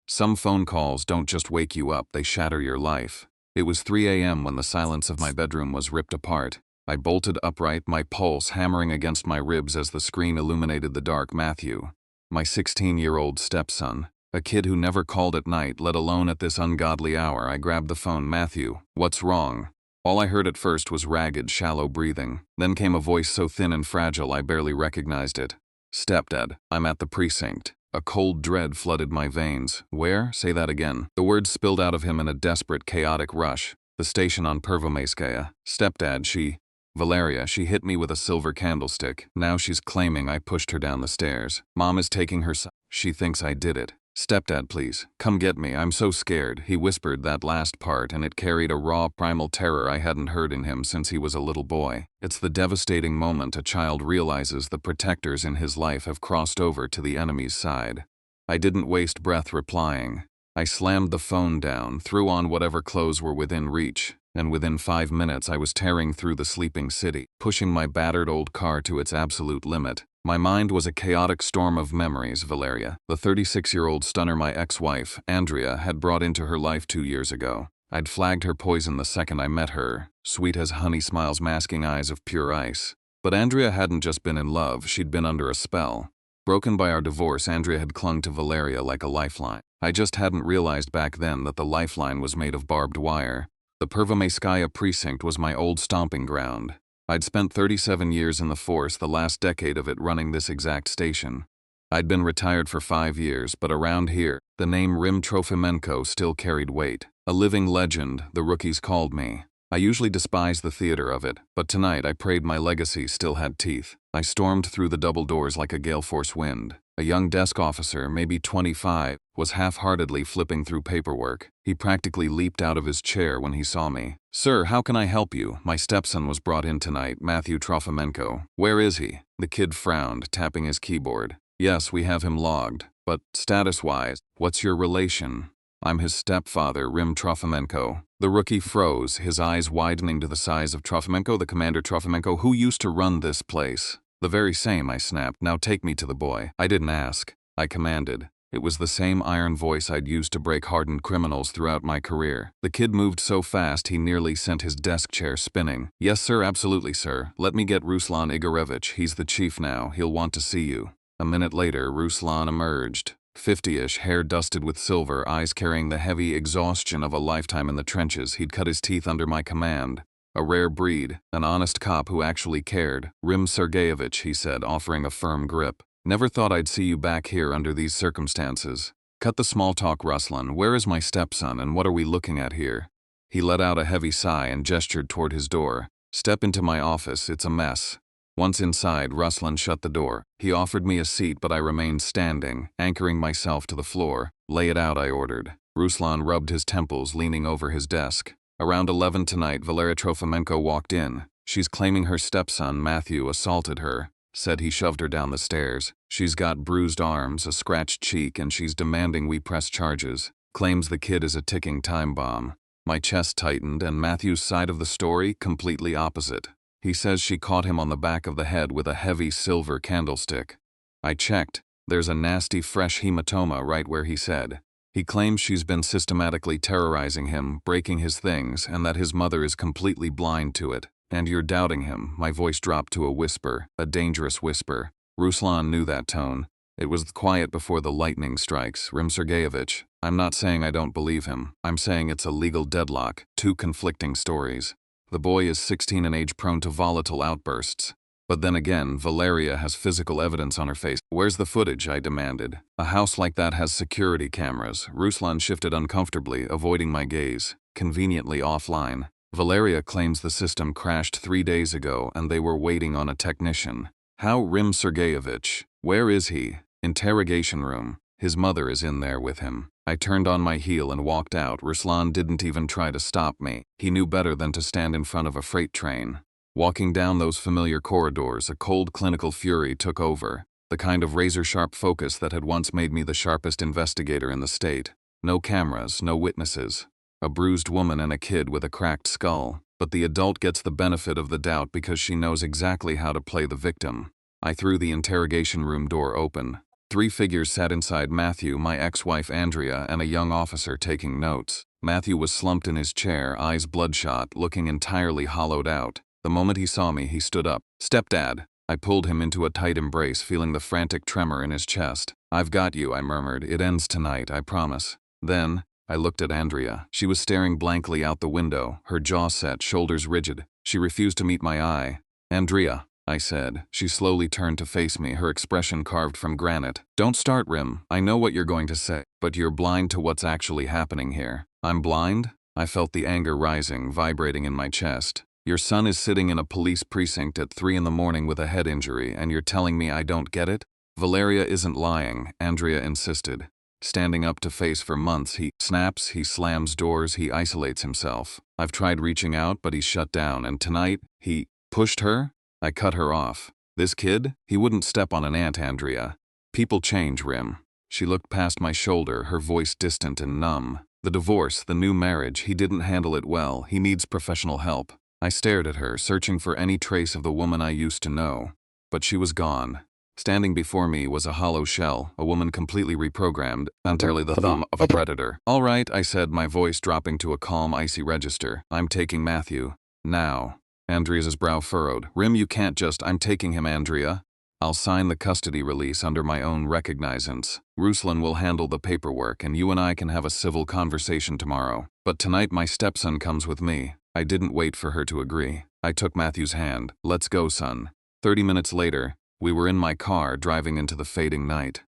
Some phone calls don't just wake you up, they shatter your life. It was 3 a.m. when the silence of my bedroom was ripped apart. I bolted upright, my pulse hammering against my ribs as the screen illuminated the dark Matthew. My 16-year-old stepson. A kid who never called at night, let alone at this ungodly hour. I grabbed the phone. Matthew, what's wrong? All I heard at first was ragged, shallow breathing. Then came a voice so thin and fragile I barely recognized it. Stepdad, I'm at the precinct. A cold dread flooded my veins. Where? Say that again. The words spilled out of him in a desperate, chaotic rush. The station on Pervomaiskaya. Stepdad, Valeria, she hit me with a silver candlestick. Now she's claiming I pushed her down the stairs. Mom is taking her side. She thinks I did it. Stepdad, please, come get me. I'm so scared. He whispered that last part, and it carried a raw, primal terror I hadn't heard in him since he was a little boy. It's the devastating moment a child realizes the protectors in his life have crossed over to the enemy's side. I didn't waste breath replying. I slammed the phone down, threw on whatever clothes were within reach, and within 5 minutes I was tearing through the sleeping city, pushing my battered old car to its absolute limit. My mind was a chaotic storm of memories. Valeria, the 36-year-old stunner my ex-wife, Andrea, had brought into her life 2 years ago. I'd flagged her poison the second I met her, sweet as honey smiles, masking eyes of pure ice. But Andrea hadn't just been in love, she'd been under a spell. Broken by our divorce, Andrea had clung to Valeria like a lifeline. I just hadn't realized back then that the lifeline was made of barbed wire. The Pervomaiskaya precinct was my old stomping ground. I'd spent 37 years in the force, the last decade of it running this exact station. I'd been retired for 5 years, but around here, the name Rim Trofimenko still carried weight. A living legend, the rookies called me. I usually despise the theater of it, but tonight I prayed my legacy still had teeth. I stormed through the double doors like a gale force wind. A young desk officer, maybe 25, was half-heartedly flipping through paperwork. He practically leaped out of his chair when he saw me. "Sir, how can I help you? My stepson was brought in tonight, Matthew Trofimenko. Where is he?" The kid frowned, tapping his keyboard. "Yes, we have him logged. But status-wise, what's your relation?" "I'm his stepfather, Rim Trofimenko." The rookie froze, his eyes widening to the size of Trofimenko, the commander Trofimenko, who used to run this place. "The very same," I snapped. "Now take me to the boy." I didn't ask. I commanded. It was the same iron voice I'd used to break hardened criminals throughout my career. The kid moved so fast he nearly sent his desk chair spinning. "Yes, sir, absolutely, sir. Let me get Ruslan Igorevich. He's the chief now. He'll want to see you." A minute later, Ruslan emerged. 50-ish, hair dusted with silver, eyes carrying the heavy exhaustion of a lifetime in the trenches. He'd cut his teeth under my command. A rare breed, an honest cop who actually cared. "Rim Sergeyevich," he said, offering a firm grip. "Never thought I'd see you back here under these circumstances. Cut the small talk, Ruslan. Where is my stepson, and what are we looking at here?" He let out a heavy sigh and gestured toward his door. "Step into my office, it's a mess." Once inside, Ruslan shut the door. He offered me a seat, but I remained standing, anchoring myself to the floor. "Lay it out," I ordered. Ruslan rubbed his temples, leaning over his desk. Around 11 tonight, Valeria Trofimenko walked in. She's claiming her stepson, Matthew, assaulted her. Said he shoved her down the stairs. She's got bruised arms, a scratched cheek, and she's demanding we press charges. Claims the kid is a ticking time bomb. My chest tightened, and Matthew's side of the story, completely opposite. He says she caught him on the back of the head with a heavy silver candlestick. I checked. There's a nasty fresh hematoma right where he said. He claims she's been systematically terrorizing him, breaking his things, and that his mother is completely blind to it. "And you're doubting him." My voice dropped to a whisper, a dangerous whisper. Ruslan knew that tone. It was quiet before the lightning strikes. "Rim Sergeyevich, I'm not saying I don't believe him. I'm saying it's a legal deadlock, two conflicting stories. The boy is 16 and age, prone to volatile outbursts. But then again, Valeria has physical evidence on her face. Where's the footage?" I demanded. "A house like that has security cameras." Ruslan shifted uncomfortably, avoiding my gaze, conveniently offline. "Valeria claims the system crashed 3 days ago and they were waiting on a technician." "How? Rim Sergeyevich? Where is he?" "Interrogation room. His mother is in there with him." I turned on my heel and walked out. Ruslan didn't even try to stop me. He knew better than to stand in front of a freight train. Walking down those familiar corridors, a cold clinical fury took over, the kind of razor-sharp focus that had once made me the sharpest investigator in the state. No cameras, no witnesses. A bruised woman and a kid with a cracked skull. But the adult gets the benefit of the doubt because she knows exactly how to play the victim. I threw the interrogation room door open. Three figures sat inside Matthew, my ex-wife Andrea, and a young officer taking notes. Matthew was slumped in his chair, eyes bloodshot, looking entirely hollowed out. The moment he saw me, he stood up. "Stepdad." I pulled him into a tight embrace, feeling the frantic tremor in his chest. "I've got you," I murmured. "It ends tonight, I promise." Then, I looked at Andrea. She was staring blankly out the window, her jaw set, shoulders rigid. She refused to meet my eye. "Andrea," I said. She slowly turned to face me, her expression carved from granite. "Don't start, Rim. I know what you're going to say, but you're blind to what's actually happening here." "I'm blind?" I felt the anger rising, vibrating in my chest. "Your son is sitting in a police precinct at 3 in the morning with a head injury, and you're telling me I don't get it?" "Valeria isn't lying," Andrea insisted. "Standing up to face for months, he snaps, he slams doors, he isolates himself. I've tried reaching out, but he's shut down, and tonight, he pushed her?" I cut her off. "This kid? He wouldn't step on an ant, Andrea. People change, Rim." She looked past my shoulder, her voice distant and numb. "The divorce, the new marriage, he didn't handle it well. He needs professional help." I stared at her, searching for any trace of the woman I used to know. But she was gone. Standing before me was a hollow shell, a woman completely reprogrammed, entirely the thumb of a predator. "All right," I said, my voice dropping to a calm, icy register. "I'm taking Matthew. Now." Andrea's brow furrowed. "Rim, you can't just—" "I'm taking him, Andrea. I'll sign the custody release under my own recognizance. Ruslan will handle the paperwork, and you and I can have a civil conversation tomorrow. But tonight my stepson comes with me." I didn't wait for her to agree. I took Matthew's hand. "Let's go, son." 30 minutes later, we were in my car, driving into the fading night.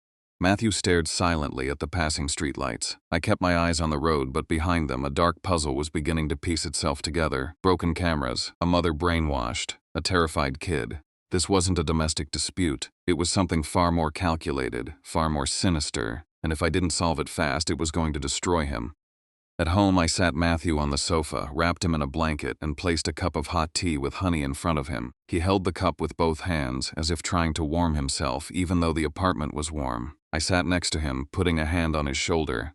Matthew stared silently at the passing streetlights. I kept my eyes on the road, but behind them a dark puzzle was beginning to piece itself together. Broken cameras, a mother brainwashed, a terrified kid. This wasn't a domestic dispute. It was something far more calculated, far more sinister, and if I didn't solve it fast, it was going to destroy him. At home, I sat Matthew on the sofa, wrapped him in a blanket, and placed a cup of hot tea with honey in front of him. He held the cup with both hands, as if trying to warm himself, even though the apartment was warm. I sat next to him, putting a hand on his shoulder.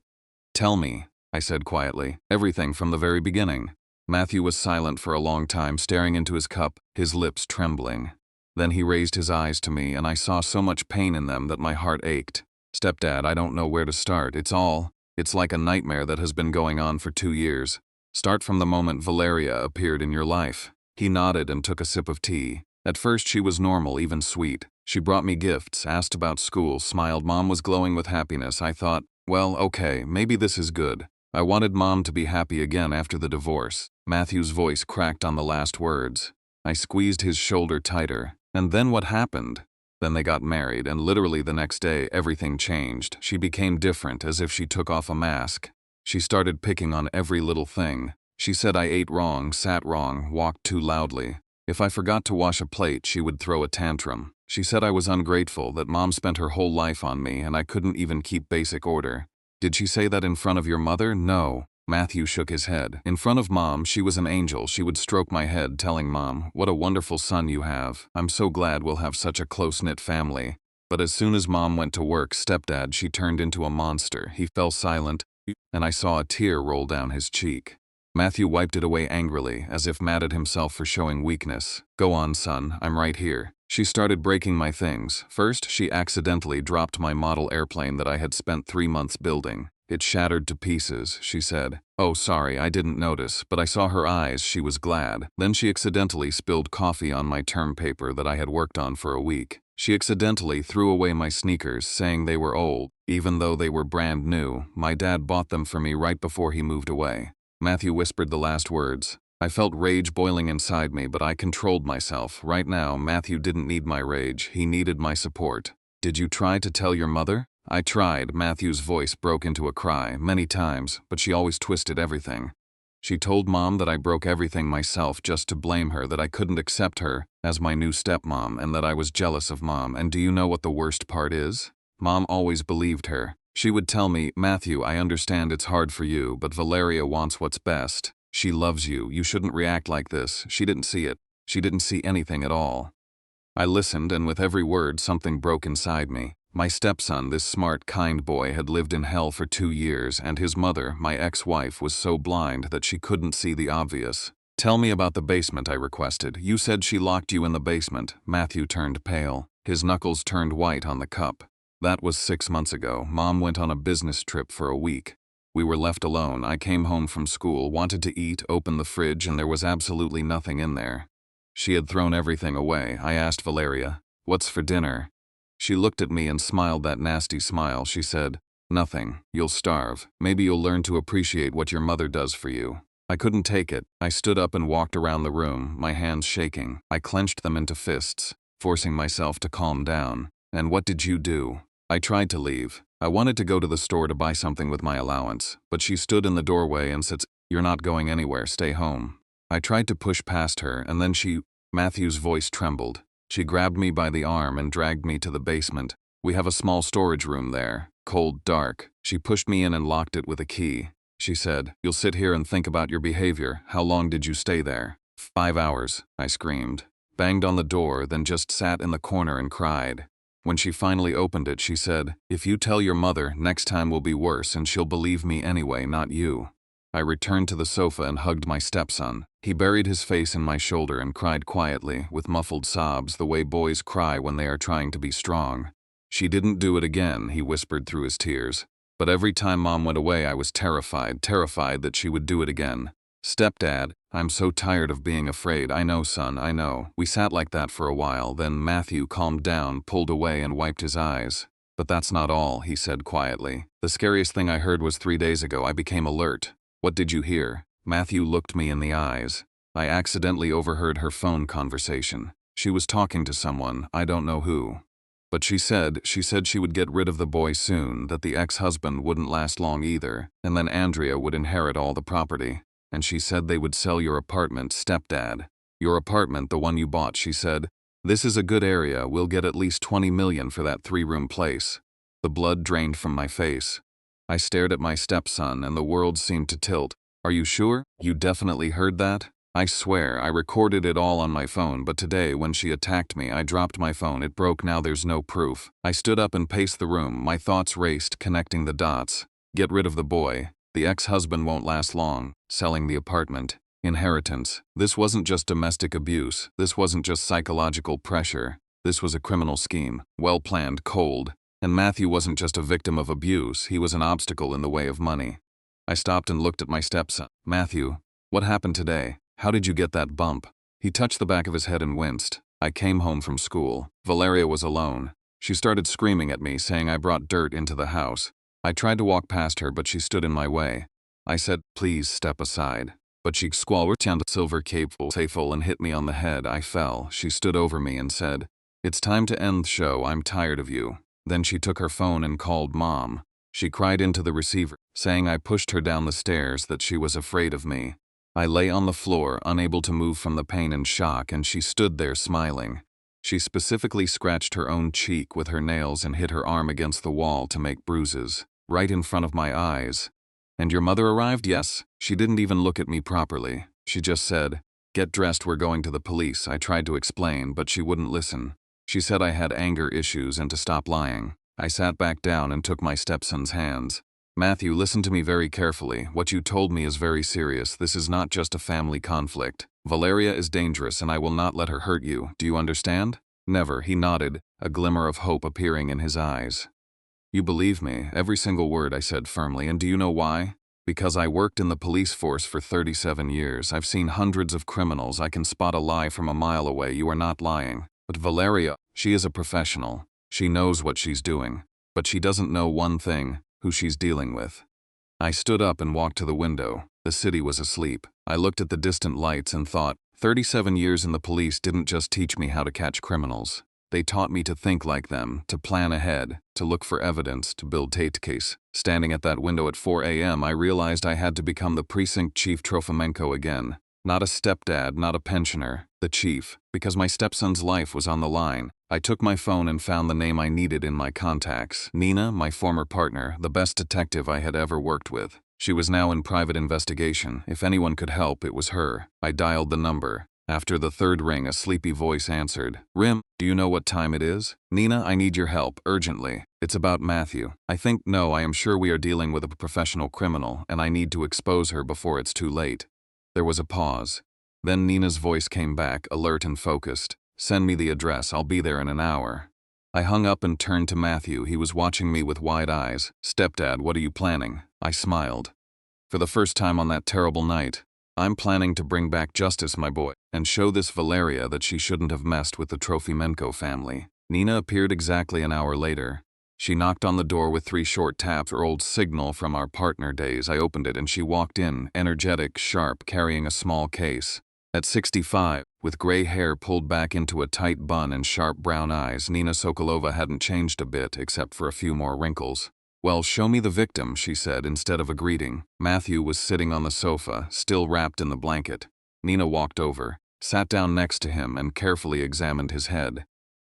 "Tell me," I said quietly, "everything from the very beginning." Matthew was silent for a long time, staring into his cup, his lips trembling. Then he raised his eyes to me, and I saw so much pain in them that my heart ached. "Stepdad, I don't know where to start. It's like a nightmare that has been going on for 2 years. Start from the moment Valeria appeared in your life." He nodded and took a sip of tea. "At first she was normal, even sweet. She brought me gifts, asked about school, smiled. Mom was glowing with happiness. I thought, well, okay, maybe this is good. I wanted Mom to be happy again after the divorce." Matthew's voice cracked on the last words. I squeezed his shoulder tighter. "And then what happened?" "Then they got married, and literally the next day, everything changed. She became different, as if she took off a mask. She started picking on every little thing. She said I ate wrong, sat wrong, walked too loudly. If I forgot to wash a plate, she would throw a tantrum. She said I was ungrateful, that Mom spent her whole life on me, and I couldn't even keep basic order." "Did she say that in front of your mother?" "No." Matthew shook his head. "In front of Mom, she was an angel. She would stroke my head, telling Mom, 'What a wonderful son you have. I'm so glad we'll have such a close-knit family.' But as soon as Mom went to work, Stepdad, she turned into a monster." He fell silent, and I saw a tear roll down his cheek. Matthew wiped it away angrily, as if mad at himself for showing weakness. "Go on, son. I'm right here." She started breaking my things. First, she accidentally dropped my model airplane that I had spent 3 months building. "It shattered to pieces," she said. "Oh, sorry, I didn't notice," but I saw her eyes. She was glad. Then she accidentally spilled coffee on my term paper that I had worked on for a week. She accidentally threw away my sneakers, saying they were old, even though they were brand new. My dad bought them for me right before he moved away. Matthew whispered the last words. I felt rage boiling inside me, but I controlled myself. Right now, Matthew didn't need my rage. He needed my support. "Did you try to tell your mother?" "I tried." Matthew's voice broke into a cry, "many times, but she always twisted everything. She told Mom that I broke everything myself just to blame her, that I couldn't accept her as my new stepmom, and that I was jealous of Mom. And do you know what the worst part is? Mom always believed her. She would tell me, 'Matthew, I understand it's hard for you, but Valeria wants what's best. She loves you. You shouldn't react like this.' She didn't see it. She didn't see anything at all." I listened, and with every word, something broke inside me. My stepson, this smart, kind boy, had lived in hell for 2 years, and his mother, my ex-wife, was so blind that she couldn't see the obvious. "Tell me about the basement," I requested. "You said she locked you in the basement." Matthew turned pale. His knuckles turned white on the cup. That was 6 months ago. Mom went on a business trip for a week. We were left alone. I came home from school, wanted to eat, opened the fridge, and there was absolutely nothing in there. She had thrown everything away. I asked Valeria, "What's for dinner?" She looked at me and smiled that nasty smile. She said, "Nothing. You'll starve. Maybe you'll learn to appreciate what your mother does for you." I couldn't take it. I stood up and walked around the room, my hands shaking. I clenched them into fists, forcing myself to calm down. "And what did you do?" I tried to leave. I wanted to go to the store to buy something with my allowance, but she stood in the doorway and said, "You're not going anywhere, stay home." I tried to push past her, and then Matthew's voice trembled. She grabbed me by the arm and dragged me to the basement. "We have a small storage room there, cold, dark." She pushed me in and locked it with a key. She said, "You'll sit here and think about your behavior. How long did you stay there?" 5 hours, I screamed. Banged on the door, then just sat in the corner and cried. When she finally opened it, she said, "If you tell your mother, next time will be worse and she'll believe me anyway, not you." I returned to the sofa and hugged my stepson. He buried his face in my shoulder and cried quietly, with muffled sobs, the way boys cry when they are trying to be strong. "She didn't do it again," he whispered through his tears. But every time Mom went away, I was terrified that she would do it again. "Stepdad, I'm so tired of being afraid." "I know, son, I know." We sat like that for a while, then Matthew calmed down, pulled away, and wiped his eyes. "But that's not all," he said quietly. "The scariest thing I heard was 3 days ago. I became alert." "What did you hear?" Matthew looked me in the eyes. "I accidentally overheard her phone conversation. She was talking to someone, I don't know who. But she said she would get rid of the boy soon, that the ex-husband wouldn't last long either, and then Andrea would inherit all the property. And she said they would sell your apartment, stepdad. Your apartment, the one you bought," she said. "This is a good area. We'll get at least 20 million for that 3-room place." The blood drained from my face. I stared at my stepson, and the world seemed to tilt. "Are you sure? You definitely heard that?" "I swear, I recorded it all on my phone, but today when she attacked me, I dropped my phone. It broke, now there's no proof." I stood up and paced the room. My thoughts raced, connecting the dots. Get rid of the boy. The ex-husband won't last long. Selling the apartment. Inheritance. This wasn't just domestic abuse. This wasn't just psychological pressure. This was a criminal scheme. Well-planned, cold. And Matthew wasn't just a victim of abuse. He was an obstacle in the way of money. I stopped and looked at my stepson. "Matthew, what happened today? How did you get that bump?" He touched the back of his head and winced. "I came home from school. Valeria was alone. She started screaming at me, saying I brought dirt into the house. I tried to walk past her, but she stood in my way. I said, 'Please step aside.' But she squalled down the silver capeful and hit me on the head. I fell. She stood over me and said, 'It's time to end the show. I'm tired of you.' Then she took her phone and called Mom. She cried into the receiver, saying I pushed her down the stairs, that she was afraid of me. I lay on the floor, unable to move from the pain and shock, and she stood there smiling. She specifically scratched her own cheek with her nails and hit her arm against the wall to make bruises, right in front of my eyes. 'And your mother arrived?' 'Yes.' She didn't even look at me properly. She just said, 'Get dressed, we're going to the police.' I tried to explain, but she wouldn't listen. She said I had anger issues and to stop lying. I sat back down and took my stepson's hands. 'Matthew, listen to me very carefully. What you told me is very serious. This is not just a family conflict. Valeria is dangerous and I will not let her hurt you. Do you understand?' 'Never,' he nodded, a glimmer of hope appearing in his eyes. 'You believe me, every single word,' I said firmly, 'and do you know why? Because I worked in the police force for 37 years. I've seen hundreds of criminals. I can spot a lie from a mile away. You are not lying. But Valeria, she is a professional. She knows what she's doing. But she doesn't know one thing, who she's dealing with.' I stood up and walked to the window. The city was asleep. I looked at the distant lights and thought, 37 years in the police didn't just teach me how to catch criminals. They taught me to think like them, to plan ahead, to look for evidence, to build Tate case. Standing at that window at 4 a.m., I realized I had to become the precinct chief Trofimenko again. Not a stepdad, not a pensioner, the chief, because my stepson's life was on the line. I took my phone and found the name I needed in my contacts. Nina, my former partner, the best detective I had ever worked with. She was now in private investigation. If anyone could help, it was her. I dialed the number. After the third ring, a sleepy voice answered. "Rim, do you know what time it is?" "Nina, I need your help, urgently. It's about Matthew." No, I am sure we are dealing with a professional criminal, and I need to expose her before it's too late." There was a pause. Then Nina's voice came back, alert and focused. "Send me the address, I'll be there in an hour." I hung up and turned to Matthew. He was watching me with wide eyes. "Stepdad, what are you planning?" I smiled. "For the first time on that terrible night, I'm planning to bring back justice, my boy, and show this Valeria that she shouldn't have messed with the Trofimenko family." Nina appeared exactly an hour later. She knocked on the door with 3 short taps, her old signal from our partner days. I opened it and she walked in, energetic, sharp, carrying a small case. At 65, with gray hair pulled back into a tight bun and sharp brown eyes, Nina Sokolova hadn't changed a bit except for a few more wrinkles. "Well, show me the victim," she said instead of a greeting. Matthew was sitting on the sofa, still wrapped in the blanket. Nina walked over, sat down next to him and carefully examined his head.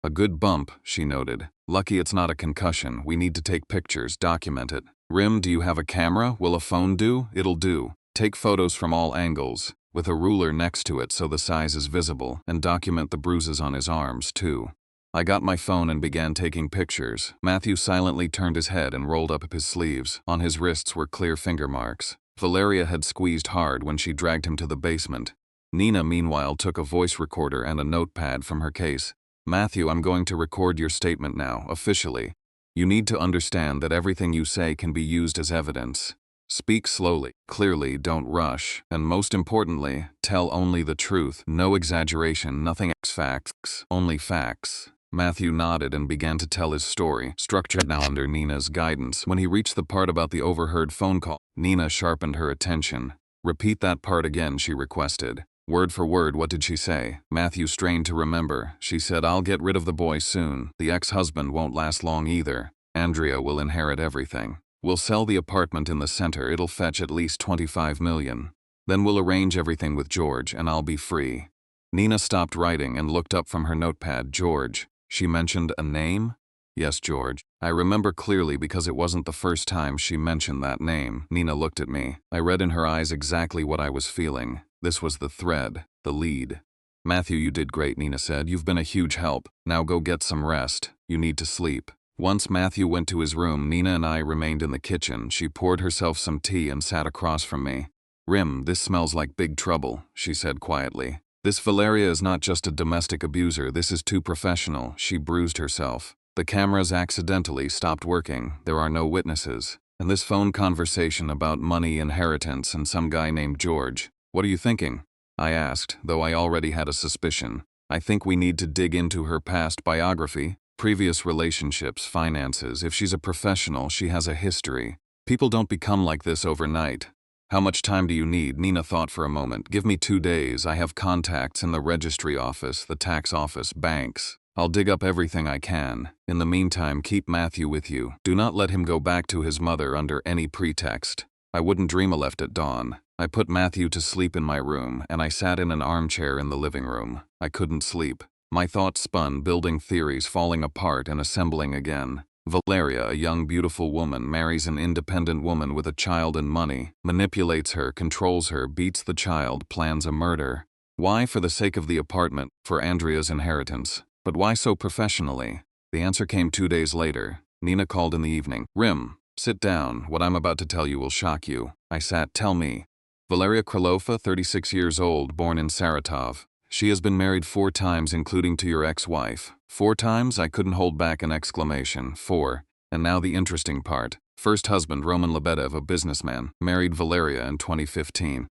"A good bump," she noted. "Lucky it's not a concussion. We need to take pictures, document it." "Rim, do you have a camera? Will a phone do?" "It'll do. Take photos from all angles, with a ruler next to it so the size is visible, and document the bruises on his arms, too." I got my phone and began taking pictures. Matthew silently turned his head and rolled up his sleeves. On his wrists were clear finger marks. Valeria had squeezed hard when she dragged him to the basement. Nina, meanwhile, took a voice recorder and a notepad from her case. "Matthew, I'm going to record your statement now, officially. You need to understand that everything you say can be used as evidence. Speak slowly, clearly, don't rush, and most importantly, tell only the truth. No exaggeration, nothing facts, only facts." Matthew nodded and began to tell his story, structured now under Nina's guidance. When he reached the part about the overheard phone call, Nina sharpened her attention. "Repeat that part again," she requested. "Word for word, what did she say?" Matthew strained to remember. "She said, 'I'll get rid of the boy soon. The ex-husband won't last long either. Andrea will inherit everything. We'll sell the apartment in the center. It'll fetch at least 25 million. Then we'll arrange everything with George, and I'll be free.'" Nina stopped writing and looked up from her notepad. "George. She mentioned a name?" "Yes, George. I remember clearly because it wasn't the first time she mentioned that name." Nina looked at me. I read in her eyes exactly what I was feeling. This was the thread, the lead. "Matthew, you did great," Nina said. "You've been a huge help. Now go get some rest. You need to sleep." Once Matthew went to his room, Nina and I remained in the kitchen. She poured herself some tea and sat across from me. "Rim, this smells like big trouble," she said quietly. "This Valeria is not just a domestic abuser. This is too professional." She bruised herself. "The cameras accidentally stopped working. There are no witnesses. And this phone conversation about money, inheritance, and some guy named George. What are you thinking?" I asked, though I already had a suspicion. "I think we need to dig into her past biography, previous relationships, finances. If she's a professional, she has a history. People don't become like this overnight." "How much time do you need?" Nina thought for a moment. "Give me 2 days. I have contacts in the registry office, the tax office, banks. I'll dig up everything I can. In the meantime, keep Matthew with you. Do not let him go back to his mother under any pretext." I wouldn't dream of left at dawn. I put Matthew to sleep in my room, and I sat in an armchair in the living room. I couldn't sleep. My thoughts spun, building theories, falling apart and assembling again. Valeria, a young, beautiful woman, marries an independent woman with a child and money, manipulates her, controls her, beats the child, plans a murder. Why? For the sake of the apartment, for Andrea's inheritance. But why so professionally? The answer came 2 days later. Nina called in the evening. "Rim, sit down. What I'm about to tell you will shock you." I sat. "Tell me." "Valeria Krylova, 36 years old, born in Saratov. She has been married 4 times, including to your ex-wife." 4 times? I couldn't hold back an exclamation. 4. And now the interesting part. First husband, Roman Lebedev, a businessman, married Valeria in 2015.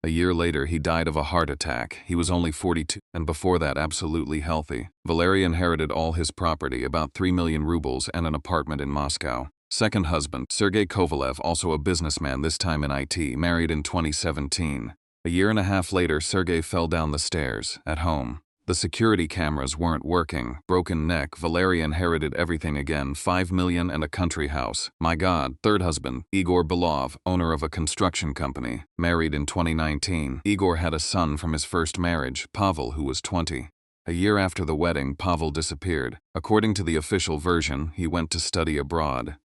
A year later, he died of a heart attack. He was only 42, and before that, absolutely healthy. Valeria inherited all his property, about 3 million rubles, and an apartment in Moscow. Second husband, Sergei Kovalev, also a businessman, this time in IT, married in 2017. A year and a half later, Sergei fell down the stairs, at home. The security cameras weren't working. Broken neck. Valeria inherited everything again, 5 million and a country house. My God. Third husband, Igor Belov, owner of a construction company, married in 2019. Igor had a son from his first marriage, Pavel, who was 20. A year after the wedding, Pavel disappeared. According to the official version, he went to study abroad.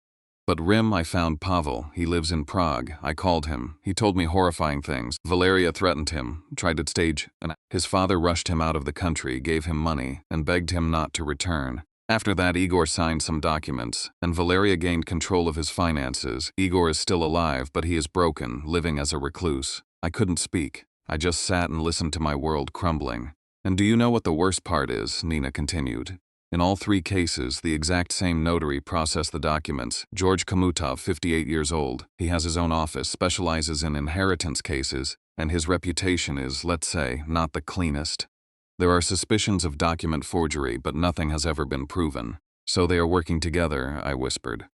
But Rim, I found Pavel. He lives in Prague. I called him. He told me horrifying things. Valeria threatened him, tried to stage his father rushed him out of the country, gave him money, and begged him not to return. After that, Igor signed some documents, and Valeria gained control of his finances. Igor is still alive, but he is broken, living as a recluse. I couldn't speak. I just sat and listened to my world crumbling. "And do you know what the worst part is?" Nina continued. In all three cases, the exact same notary processed the documents. George Kamutov, 58 years old. He has his own office, specializes in inheritance cases, and his reputation is, let's say, not the cleanest. There are suspicions of document forgery, but nothing has ever been proven. So they are working together, I whispered.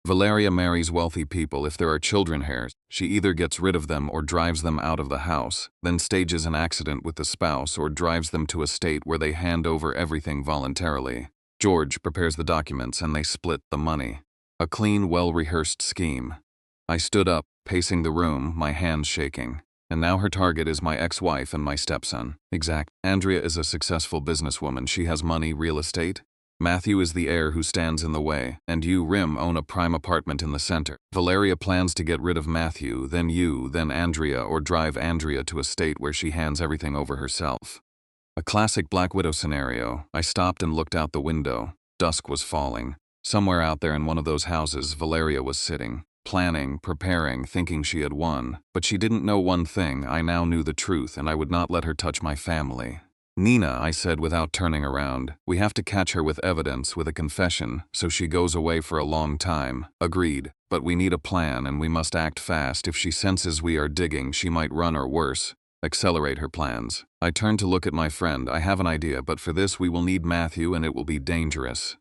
Valeria marries wealthy people. If there are children here, she either gets rid of them or drives them out of the house, then stages an accident with the spouse or drives them to a state where they hand over everything voluntarily. George prepares the documents and they split the money. A clean, well-rehearsed scheme. I stood up, pacing the room, my hands shaking. And now her target is my ex-wife and my stepson. Exact. Andrea is a successful businesswoman. She has money, real estate. Matthew is the heir who stands in the way, and you, Rim, own a prime apartment in the center. Valeria plans to get rid of Matthew, then you, then Andrea, or drive Andrea to a state where she hands everything over herself. A classic Black Widow scenario. I stopped and looked out the window. Dusk was falling. Somewhere out there in one of those houses, Valeria was sitting, planning, preparing, thinking she had won. But she didn't know one thing. I now knew the truth, and I would not let her touch my family. Nina, I said without turning around, we have to catch her with evidence, with a confession, so she goes away for a long time. Agreed, but we need a plan and we must act fast. If she senses we are digging, she might run or worse, accelerate her plans. I turned to look at my friend. I have an idea, but for this we will need Matthew and it will be dangerous.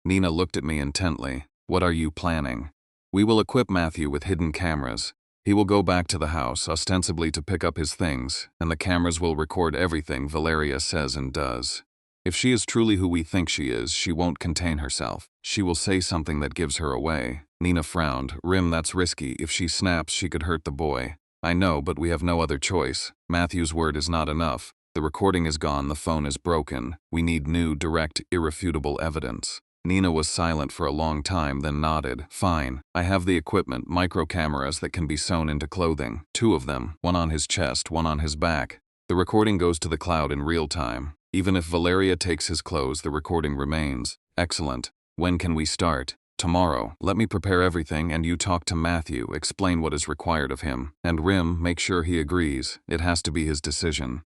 Nina looked at me intently. What are you planning? We will equip Matthew with hidden cameras. He will go back to the house, ostensibly to pick up his things, and the cameras will record everything Valeria says and does. If she is truly who we think she is, she won't contain herself. She will say something that gives her away. Nina frowned. Rim, that's risky. If she snaps, she could hurt the boy. I know, but we have no other choice. Matthew's word is not enough. The recording is gone, the phone is broken. We need new, direct, irrefutable evidence. Nina was silent for a long time, then nodded. Fine. I have the equipment, micro cameras that can be sewn into clothing. 2 of them, one on his chest, one on his back. The recording goes to the cloud in real time. Even if Valeria takes his clothes, the recording remains. Excellent. When can we start? Tomorrow. Let me prepare everything and you talk to Matthew, explain what is required of him. And Rim, make sure he agrees. It has to be his decision.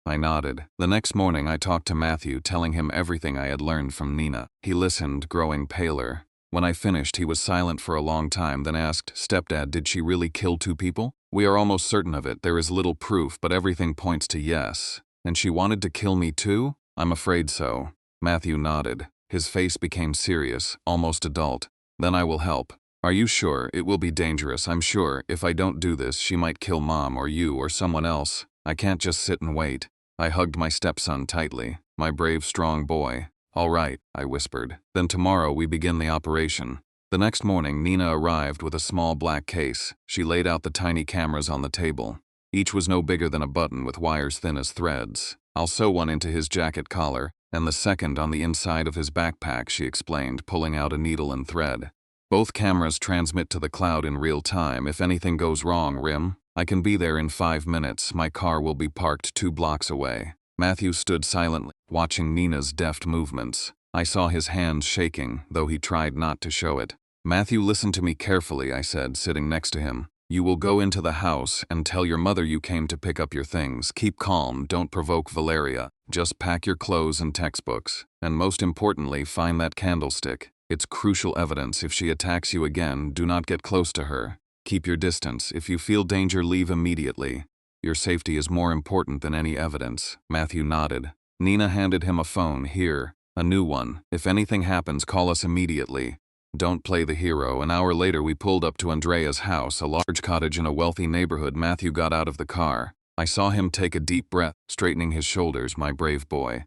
I nodded. The next morning I talked to Matthew, telling him everything I had learned from Nina. He listened, growing paler. When I finished, he was silent for a long time, then asked, Stepdad, did she really kill 2 people? We are almost certain of it. There is little proof, but everything points to yes. And she wanted to kill me too? I'm afraid so. Matthew nodded. His face became serious, almost adult. Then I will help. Are you sure? It will be dangerous, I'm sure. If I don't do this, she might kill Mom or you or someone else. I can't just sit and wait. I hugged my stepson tightly, my brave, strong boy. All right, I whispered. Then tomorrow we begin the operation. The next morning, Nina arrived with a small black case. She laid out the tiny cameras on the table. Each was no bigger than a button with wires thin as threads. I'll sew one into his jacket collar, and the second on the inside of his backpack, she explained, pulling out a needle and thread. Both cameras transmit to the cloud in real time. If anything goes wrong, Rim, I can be there in 5 minutes. My car will be parked 2 blocks away. Matthew stood silently, watching Nina's deft movements. I saw his hands shaking, though he tried not to show it. Matthew, listen to me carefully, I said, sitting next to him. You will go into the house and tell your mother you came to pick up your things. Keep calm, don't provoke Valeria. Just pack your clothes and textbooks. And most importantly, find that candlestick. It's crucial evidence. If she attacks you again, do not get close to her. Keep your distance. If you feel danger, leave immediately. Your safety is more important than any evidence. Matthew nodded. Nina handed him a phone. Here, a new one. If anything happens, call us immediately. Don't play the hero. An hour later, we pulled up to Andrea's house, a large cottage in a wealthy neighborhood. Matthew got out of the car. I saw him take a deep breath, straightening his shoulders, my brave boy.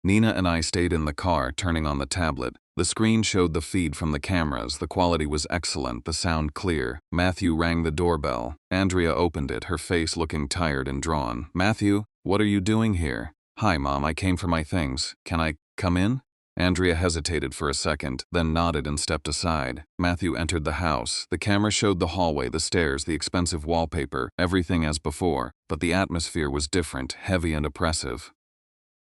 Nina and I stayed in the car, turning on the tablet. The screen showed the feed from the cameras. The quality was excellent, the sound clear. Matthew rang the doorbell. Andrea opened it, her face looking tired and drawn. Matthew, what are you doing here? Hi, Mom, I came for my things. Can I come in? Andrea hesitated for a second, then nodded and stepped aside. Matthew entered the house. The camera showed the hallway, the stairs, the expensive wallpaper, everything as before, but the atmosphere was different, heavy and oppressive.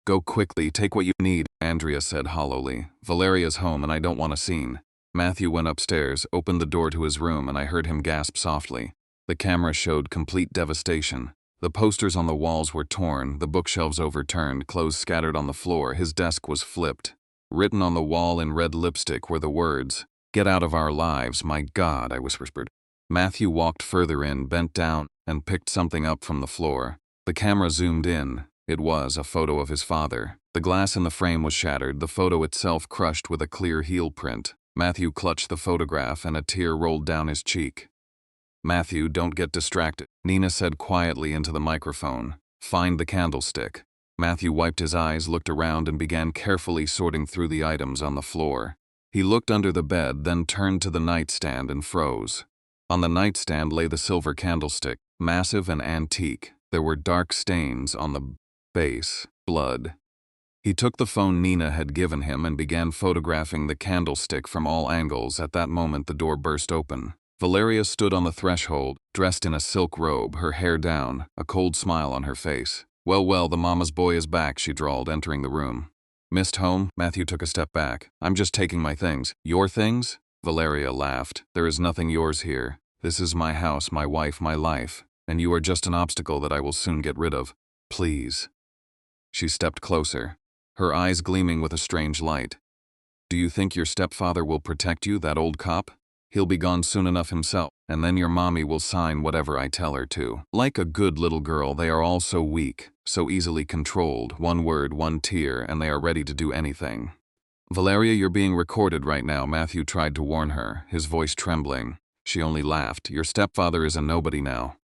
Go quickly, take what you need, Andrea said hollowly. Valeria's home and I don't want a scene. Matthew went upstairs, opened the door to his room, and I heard him gasp softly. The camera showed complete devastation. The posters on the walls were torn, the bookshelves overturned, clothes scattered on the floor. His desk was flipped. Written on the wall in red lipstick were the words, "Get out of our lives, my God," I whispered. Matthew walked further in, bent down, and picked something up from the floor. The camera zoomed in. It was a photo of his father. The glass in the frame was shattered, the photo itself crushed with a clear heel print. Matthew clutched the photograph and a tear rolled down his cheek. "Matthew, don't get distracted," Nina said quietly into the microphone. "Find the candlestick." Matthew wiped his eyes, looked around, and began carefully sorting through the items on the floor. He looked under the bed, then turned to the nightstand and froze. On the nightstand lay the silver candlestick, massive and antique. There were dark stains on the base, blood. He took the phone Nina had given him and began photographing the candlestick from all angles. At that moment, the door burst open. Valeria stood on the threshold, dressed in a silk robe, her hair down, a cold smile on her face. Well, the mama's boy is back," she drawled, entering the room. "Missed home?" Matthew took a step back. "I'm just taking my things." "Your things?" Valeria laughed. "There is nothing yours here. This is my house, my wife, my life, and you are just an obstacle that I will soon get rid of. Please." She stepped closer, her eyes gleaming with a strange light. "Do you think your stepfather will protect you, that old cop? He'll be gone soon enough himself, and then your mommy will sign whatever I tell her to. Like a good little girl, they are all so weak, so easily controlled. One word, one tear, and they are ready to do anything." "Valeria, you're being recorded right now," Matthew tried to warn her, his voice trembling. She only laughed. "Your stepfather is a nobody now.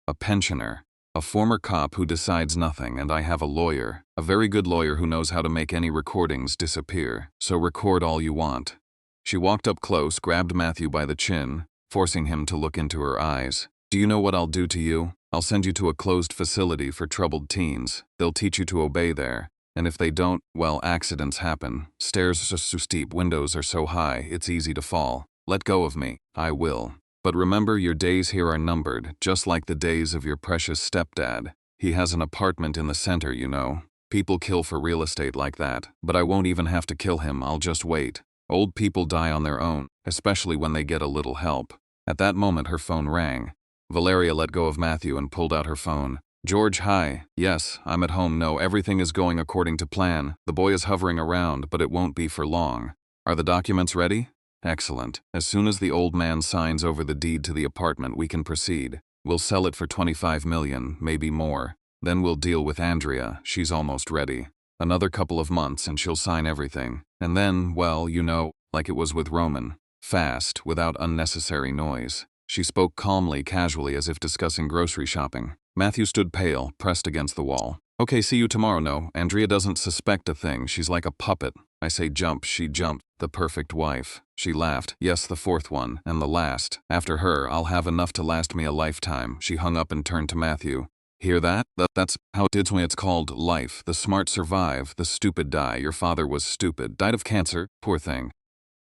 A pensioner. A former cop who decides nothing, and I have a lawyer. A very good lawyer who knows how to make any recordings disappear. So record all you want." She walked up close, grabbed Matthew by the chin, forcing him to look into her eyes. "Do you know what I'll do to you? I'll send you to a closed facility for troubled teens. They'll teach you to obey there. And if they don't, well, accidents happen. Stairs are so steep, windows are so high, it's easy to fall. Let go of me. I will. But remember, your days here are numbered, just like the days of your precious stepdad. He has an apartment in the center, you know. People kill for real estate like that, but I won't even have to kill him, I'll just wait. Old people die on their own, especially when they get a little help." At that moment, her phone rang. Valeria let go of Matthew and pulled out her phone. "George, hi. Yes, I'm at home. No, everything is going according to plan. The boy is hovering around, but it won't be for long. Are the documents ready? Excellent. As soon as the old man signs over the deed to the apartment, we can proceed. We'll sell it for $25 million, maybe more. Then we'll deal with Andrea. She's almost ready. Another couple of months and she'll sign everything. And then, well, you know, like it was with Roman. Fast, without unnecessary noise." She spoke calmly, casually, as if discussing grocery shopping. Matthew stood pale, pressed against the wall. "Okay, see you tomorrow. No, Andrea doesn't suspect a thing. She's like a puppet. I say jump, she jumped. The perfect wife." She laughed. "Yes, the fourth one, and the last. After her, I'll have enough to last me a lifetime." She hung up and turned to Matthew. "Hear that? That's how it's called life. The smart survive, the stupid die. Your father was stupid. Died of cancer. Poor thing.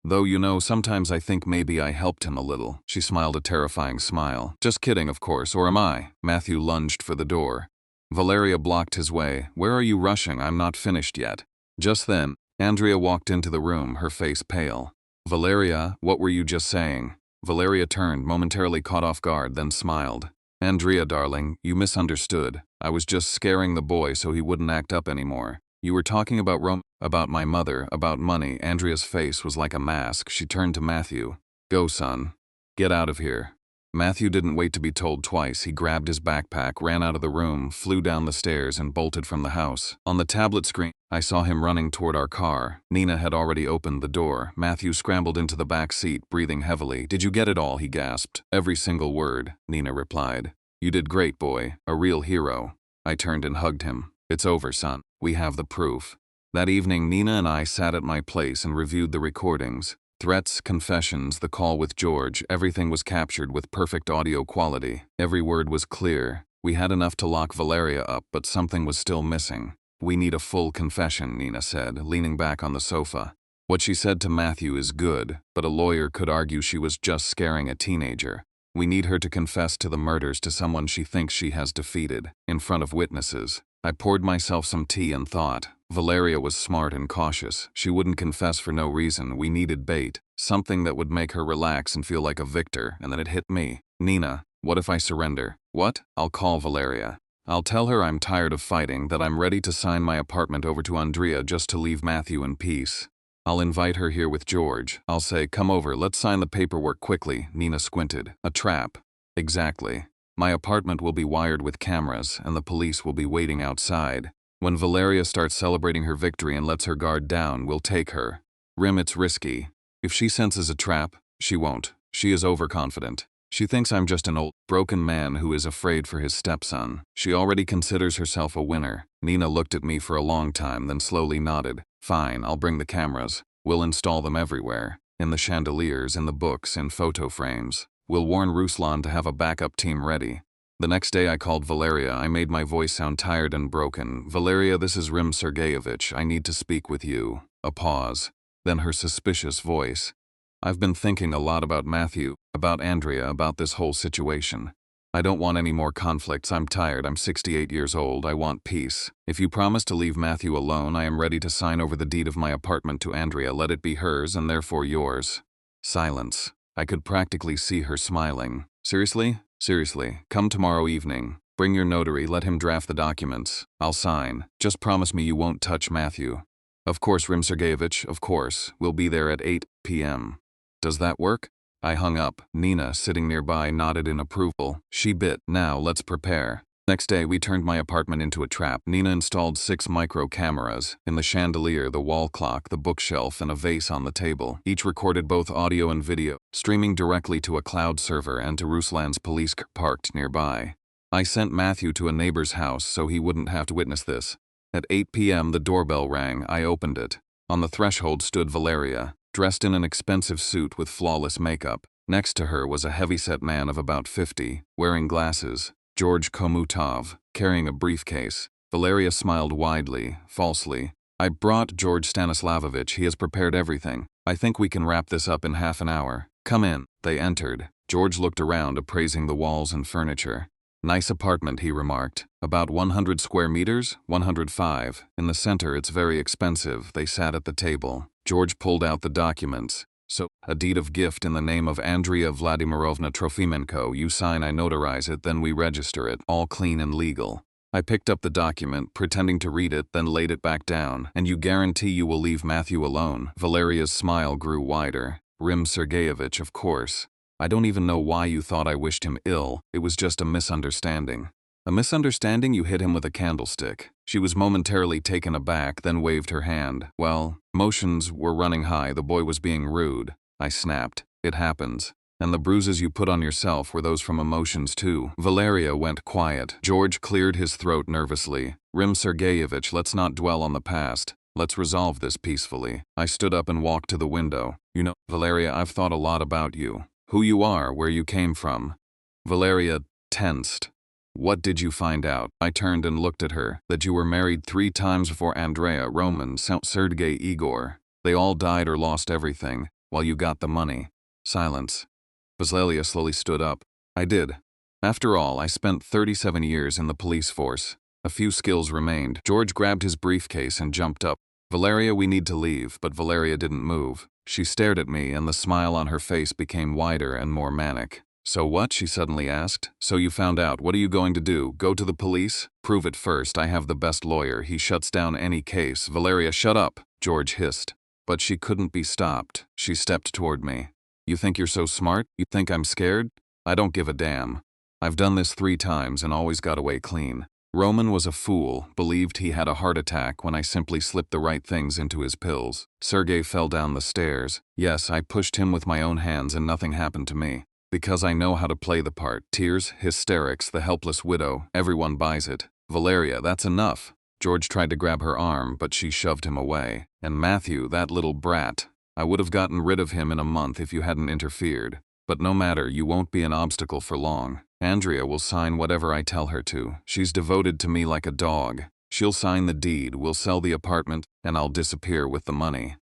Though, you know, sometimes I think maybe I helped him a little." She smiled a terrifying smile. "Just kidding, of course, or am I?" Matthew lunged for the door. Valeria blocked his way. "Where are you rushing? I'm not finished yet." Just then, Andrea walked into the room, her face pale. "Valeria, what were you just saying?" Valeria turned, momentarily caught off guard, then smiled. "Andrea, darling, you misunderstood. I was just scaring the boy so he wouldn't act up anymore. You were talking about about my mother, about money." Andrea's face was like a mask. She turned to Matthew. "Go, son. Get out of here." Matthew didn't wait to be told twice. He grabbed his backpack, ran out of the room, flew down the stairs, and bolted from the house. On the tablet screen, I saw him running toward our car. Nina had already opened the door. Matthew scrambled into the back seat, breathing heavily. "Did you get it all?" he gasped. "Every single word," Nina replied. "You did great, boy. A real hero." I turned and hugged him. "It's over, son. We have the proof." That evening, Nina and I sat at my place and reviewed the recordings. Threats, confessions, the call with George, everything was captured with perfect audio quality. Every word was clear. We had enough to lock Valeria up, but something was still missing. "We need a full confession," Nina said, leaning back on the sofa. "What she said to Matthew is good, but a lawyer could argue she was just scaring a teenager. We need her to confess to the murders to someone she thinks she has defeated, in front of witnesses." I poured myself some tea and thought. Valeria was smart and cautious. She wouldn't confess for no reason. We needed bait, something that would make her relax and feel like a victor, and then it hit me. "Nina, what if I surrender?" "What?" "I'll call Valeria. I'll tell her I'm tired of fighting, that I'm ready to sign my apartment over to Andrea just to leave Matthew in peace. I'll invite her here with George. I'll say, come over, let's sign the paperwork quickly. Nina squinted. A trap. Exactly. My apartment will be wired with cameras, and the police will be waiting outside. When Valeria starts celebrating her victory and lets her guard down, we'll take her. Rim, it's risky. If she senses a trap, she won't. She is overconfident. She thinks I'm just an old, broken man who is afraid for his stepson. She already considers herself a winner. Nina looked at me for a long time, then slowly nodded. Fine, I'll bring the cameras. We'll install them everywhere. In the chandeliers, in the books, in photo frames. We'll warn Ruslan to have a backup team ready. The next day I called Valeria. I made my voice sound tired and broken. Valeria, this is Rim Sergeyevich. I need to speak with you. A pause. Then her suspicious voice. I've been thinking a lot about Matthew, about Andrea, about this whole situation. I don't want any more conflicts. I'm tired. I'm 68 years old. I want peace. If you promise to leave Matthew alone, I am ready to sign over the deed of my apartment to Andrea. Let it be hers and therefore yours. Silence. I could practically see her smiling. Seriously? Seriously. Come tomorrow evening. Bring your notary. Let him draft the documents. I'll sign. Just promise me you won't touch Matthew. Of course, Rim Sergeyevich, of course. We'll be there at 8 p.m. Does that work? I hung up. Nina, sitting nearby, nodded in approval. She bit. Now, let's prepare. Next day, we turned my apartment into a trap. Nina installed 6 micro cameras. In the chandelier, the wall clock, the bookshelf, and a vase on the table. Each recorded both audio and video, streaming directly to a cloud server and to Ruslan's police car parked nearby. I sent Matthew to a neighbor's house so he wouldn't have to witness this. At 8 p.m., the doorbell rang. I opened it. On the threshold stood Valeria, dressed in an expensive suit with flawless makeup. Next to her was a heavyset man of about 50, wearing glasses. George Komutov, carrying a briefcase. Valeria smiled widely, falsely. I brought George Stanislavovich. He has prepared everything. I think we can wrap this up in half an hour. Come in. They entered. George looked around, appraising the walls and furniture. Nice apartment, he remarked. About 100 square meters? 105. In the center, it's very expensive. They sat at the table. George pulled out the documents. So, a deed of gift in the name of Andrea Vladimirovna Trofimenko. You sign, I notarize it, then we register it, all clean and legal. I picked up the document, pretending to read it, then laid it back down. And you guarantee you will leave Matthew alone? Valeria's smile grew wider. Rim Sergeyevich, of course. I don't even know why you thought I wished him ill. It was just a misunderstanding. A misunderstanding? You hit him with a candlestick. She was momentarily taken aback, then waved her hand. Well, emotions were running high. The boy was being rude. I snapped. It happens. And the bruises you put on yourself were those from emotions too. Valeria went quiet. George cleared his throat nervously. Rim Sergeyevich, let's not dwell on the past. Let's resolve this peacefully. I stood up and walked to the window. You know, Valeria, I've thought a lot about you. Who you are, where you came from. Valeria tensed. What did you find out? I turned and looked at her. That you were married 3 times before Andrea, Roman, Sergei, Igor. They all died or lost everything, while you got the money. Silence. Valeria slowly stood up. I did. After all, I spent 37 years in the police force. A few skills remained. George grabbed his briefcase and jumped up. Valeria, we need to leave, but Valeria didn't move. She stared at me, and the smile on her face became wider and more manic. So what? She suddenly asked. So you found out. What are you going to do? Go to the police? Prove it first. I have the best lawyer. He shuts down any case. Valeria, shut up, George hissed. But she couldn't be stopped. She stepped toward me. You think you're so smart? You think I'm scared? I don't give a damn. I've done this 3 times and always got away clean. Roman was a fool, believed he had a heart attack when I simply slipped the right things into his pills. Sergei fell down the stairs. Yes, I pushed him with my own hands and nothing happened to me. Because I know how to play the part. Tears, hysterics, the helpless widow, everyone buys it. Valeria, that's enough. George tried to grab her arm, but she shoved him away. And Matthew, that little brat. I would have gotten rid of him in a month if you hadn't interfered. But no matter, you won't be an obstacle for long. Andrea will sign whatever I tell her to. She's devoted to me like a dog. She'll sign the deed, we'll sell the apartment, and I'll disappear with the money.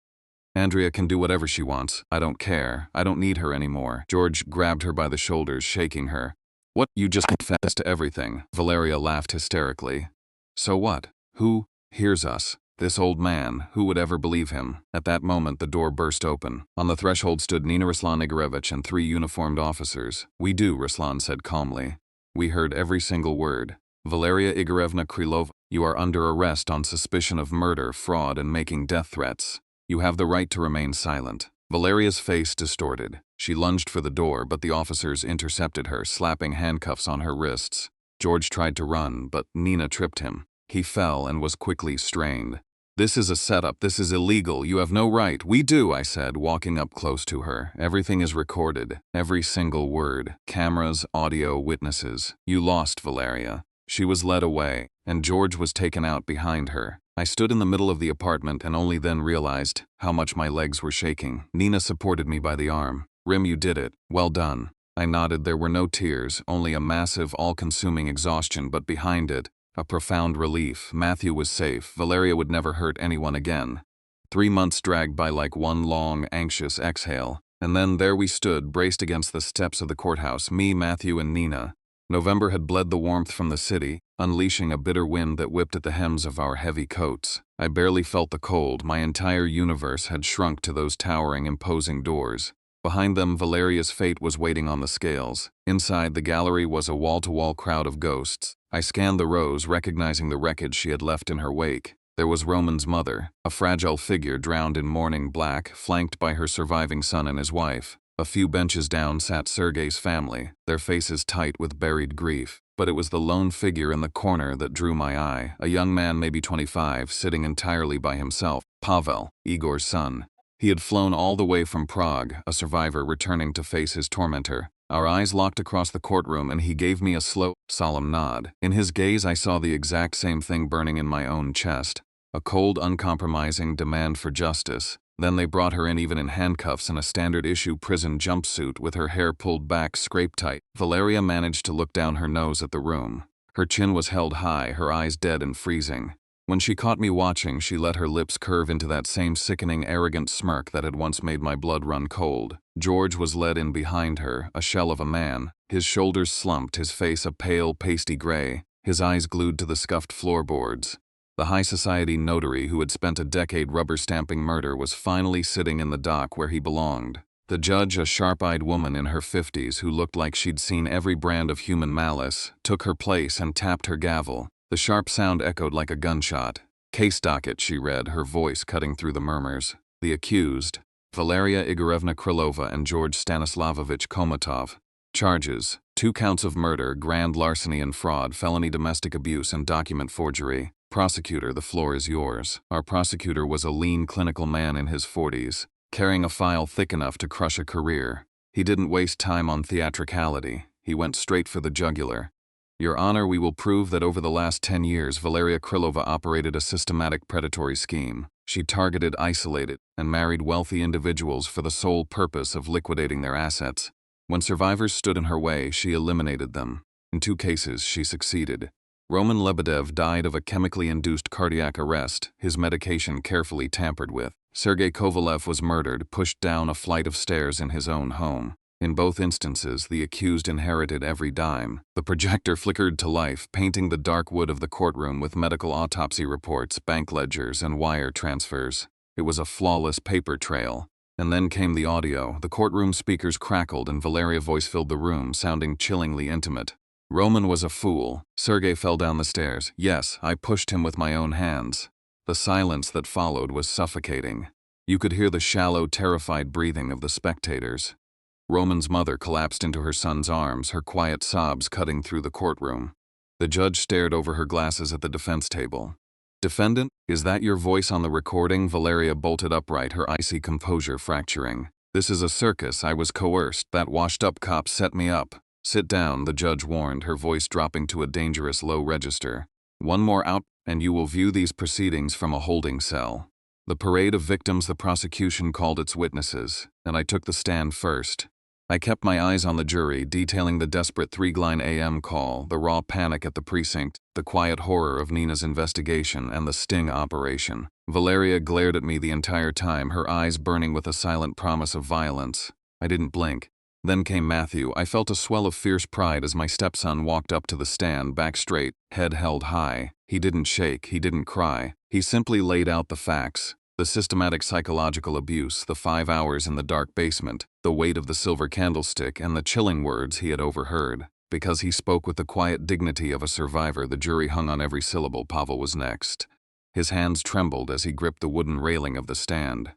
Andrea can do whatever she wants. I don't care. I don't need her anymore. George grabbed her by the shoulders, shaking her. What? You just confessed to everything. Valeria laughed hysterically. So what? Who hears us? This old man, who would ever believe him? At that moment, the door burst open. On the threshold stood Nina Ruslan Igorevich and 3 uniformed officers. We do, Ruslan said calmly. We heard every single word. Valeria Igorevna Krylova, you are under arrest on suspicion of murder, fraud, and making death threats. You have the right to remain silent." Valeria's face distorted. She lunged for the door, but the officers intercepted her, slapping handcuffs on her wrists. George tried to run, but Nina tripped him. He fell and was quickly strained. "This is a setup. This is illegal. You have no right." "We do," I said, walking up close to her. "Everything is recorded. Every single word. Cameras, audio, witnesses. You lost, Valeria." She was led away, and George was taken out behind her. I stood in the middle of the apartment and only then realized how much my legs were shaking. Nina supported me by the arm. "Rim, you did it. Well done." I nodded. There were no tears, only a massive, all-consuming exhaustion, but behind it, a profound relief. Matthew was safe. Valeria would never hurt anyone again. 3 months dragged by like one long, anxious exhale. And then there we stood, braced against the steps of the courthouse, me, Matthew, and Nina. November had bled the warmth from the city, unleashing a bitter wind that whipped at the hems of our heavy coats. I barely felt the cold. My entire universe had shrunk to those towering, imposing doors. Behind them, Valeria's fate was waiting on the scales. Inside, the gallery was a wall-to-wall crowd of ghosts. I scanned the rows, recognizing the wreckage she had left in her wake. There was Roman's mother, a fragile figure drowned in mourning black, flanked by her surviving son and his wife. A few benches down sat Sergei's family, their faces tight with buried grief. But it was the lone figure in the corner that drew my eye, a young man maybe 25, sitting entirely by himself. Pavel, Igor's son. He had flown all the way from Prague, a survivor returning to face his tormentor. Our eyes locked across the courtroom, and he gave me a slow, solemn nod. In his gaze, I saw the exact same thing burning in my own chest. A cold, uncompromising demand for justice. Then they brought her in even in handcuffs and a standard-issue prison jumpsuit with her hair pulled back, scraped tight. Valeria managed to look down her nose at the room. Her chin was held high, her eyes dead and freezing. When she caught me watching, she let her lips curve into that same sickening, arrogant smirk that had once made my blood run cold. George was led in behind her, a shell of a man, his shoulders slumped, his face a pale, pasty gray, his eyes glued to the scuffed floorboards. The high society notary who had spent a decade rubber-stamping murder was finally sitting in the dock where he belonged. The judge, a sharp-eyed woman in her 50s who looked like she'd seen every brand of human malice, took her place and tapped her gavel. The sharp sound echoed like a gunshot. "Case docket," she read, her voice cutting through the murmurs. "The accused, Valeria Igorevna Krylova and George Stanislavovich Komatov. Charges: 2 counts of murder, grand larceny and fraud, felony domestic abuse, and document forgery. Prosecutor, the floor is yours." Our prosecutor was a lean, clinical man in his 40s, carrying a file thick enough to crush a career. He didn't waste time on theatricality. He went straight for the jugular. "Your Honor, we will prove that over the last 10 years, Valeria Krylova operated a systematic predatory scheme. She targeted, isolated, and married wealthy individuals for the sole purpose of liquidating their assets. When survivors stood in her way, she eliminated them. In 2 cases, she succeeded. Roman Lebedev died of a chemically induced cardiac arrest, his medication carefully tampered with. Sergei Kovalev was murdered, pushed down a flight of stairs in his own home. In both instances, the accused inherited every dime. The projector flickered to life, painting the dark wood of the courtroom with medical autopsy reports, bank ledgers, and wire transfers. It was a flawless paper trail. And then came the audio. The courtroom speakers crackled and Valeria's voice filled the room, sounding chillingly intimate. "Roman was a fool. Sergei fell down the stairs. Yes, I pushed him with my own hands." The silence that followed was suffocating. You could hear the shallow, terrified breathing of the spectators. Roman's mother collapsed into her son's arms, her quiet sobs cutting through the courtroom. The judge stared over her glasses at the defense table. "Defendant, is that your voice on the recording?" Valeria bolted upright, her icy composure fracturing. "This is a circus. I was coerced. That washed-up cop set me up." "Sit down," the judge warned, her voice dropping to a dangerous low register. "One more out, and you will view these proceedings from a holding cell." The parade of victims, the prosecution called its witnesses, and I took the stand first. I kept my eyes on the jury, detailing the desperate 3 a.m. call, the raw panic at the precinct, the quiet horror of Nina's investigation, and the sting operation. Valeria glared at me the entire time, her eyes burning with a silent promise of violence. I didn't blink. Then came Matthew. I felt a swell of fierce pride as my stepson walked up to the stand, back straight, head held high. He didn't shake, he didn't cry. He simply laid out the facts. The systematic psychological abuse, the 5 hours in the dark basement, the weight of the silver candlestick, and the chilling words he had overheard. Because he spoke with the quiet dignity of a survivor, the jury hung on every syllable. Pavel was next. His hands trembled as he gripped the wooden railing of the stand.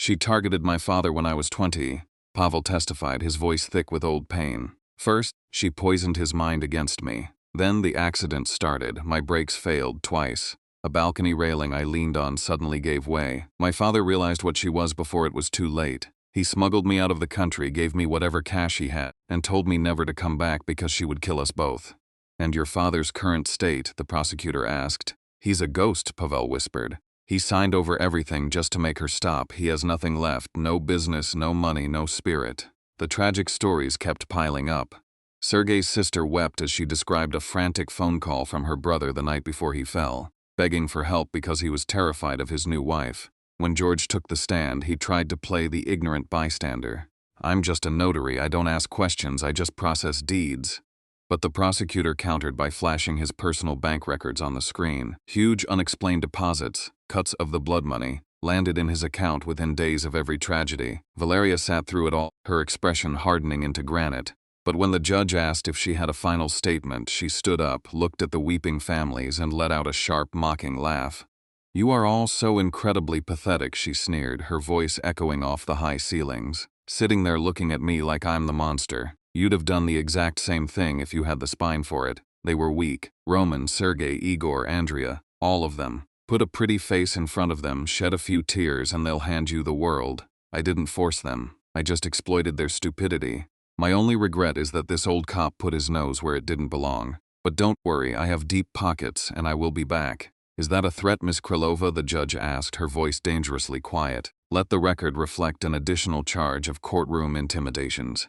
She targeted my father when I was 20, Pavel testified, his voice thick with old pain. First, she poisoned his mind against me. Then the accident started. My brakes failed twice. A balcony railing I leaned on suddenly gave way. My father realized what she was before it was too late. He smuggled me out of the country, gave me whatever cash he had, and told me never to come back because she would kill us both. And your father's current state? The prosecutor asked. He's a ghost, Pavel whispered. He signed over everything just to make her stop. He has nothing left, no business, no money, no spirit. The tragic stories kept piling up. Sergei's sister wept as she described a frantic phone call from her brother the night before he fell, begging for help because he was terrified of his new wife. When George took the stand, he tried to play the ignorant bystander. I'm just a notary, I don't ask questions, I just process deeds. But the prosecutor countered by flashing his personal bank records on the screen. Huge unexplained deposits, cuts of the blood money, landed in his account within days of every tragedy. Valeria sat through it all, her expression hardening into granite. But when the judge asked if she had a final statement, she stood up, looked at the weeping families, and let out a sharp, mocking laugh. You are all so incredibly pathetic, she sneered, her voice echoing off the high ceilings. Sitting there looking at me like I'm the monster. You'd have done the exact same thing if you had the spine for it. They were weak. Roman, Sergei, Igor, Andrea, all of them. Put a pretty face in front of them, shed a few tears, and they'll hand you the world. I didn't force them. I just exploited their stupidity. My only regret is that this old cop put his nose where it didn't belong. But don't worry, I have deep pockets, and I will be back. Is that a threat, Miss Krylova? The judge asked, her voice dangerously quiet. Let the record reflect an additional charge of courtroom intimidations.